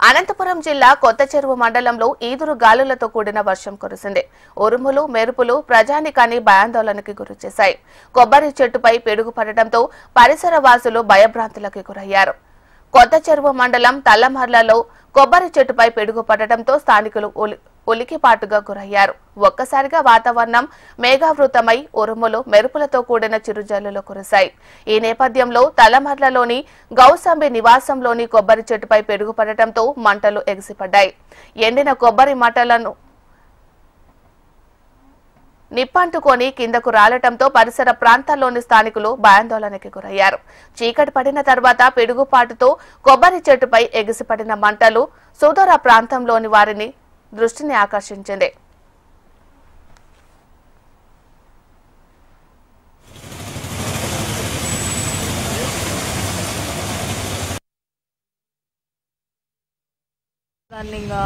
అనంతపురం జిల్లా కొత్త చెరువు మండలంలో ఈదురు గాలులతో కూడిన వర్షం కురిసింది. ఉరుములు మెరుపులు ప్రజానికాన్ని భయాందోళనకి గురిచేశాయి. కొబ్బరి చెట్టుపై పిడుగు పడటంతో పరిసర వాసులు భయభ్రాంతులకు గురయ్యారు. కొత్త చెరువు మండలం తల్లమర్లలో కొబ్బరి చెట్టుపై పిడుగు పడటంతో స్థానికులు ఉలికిపాటుగా గురయ్యారు. ఒక్కసారిగా వాతావరణం మేఘావృతమై ఉరుములు మెరుపులతో కూడిన చిరుజల్లులు కురిశాయి. ఈ నేపథ్యంలో తల్లమర్లలోని గౌసంబి నివాసంలోని కొబ్బరి చెట్టుపై పిడుగు పడటంతో మంటలు ఎగిసిపడ్డాయి. ఎండిన కొబ్బరి మట్టలను నిప్పంటుకొని కిందకు రాలటంతో పరిసర ప్రాంతాల్లోని స్థానికులు భయాందోళనకి గురయ్యారు. చీకటి పడిన తర్వాత పిడుగుపాటుతో కొబ్బరి చెట్టుపై ఎగిసిపడిన మంటలు సుదూర ప్రాంతంలోని వారిని దృష్టిని ఆకర్షించింది. రన్నింగ్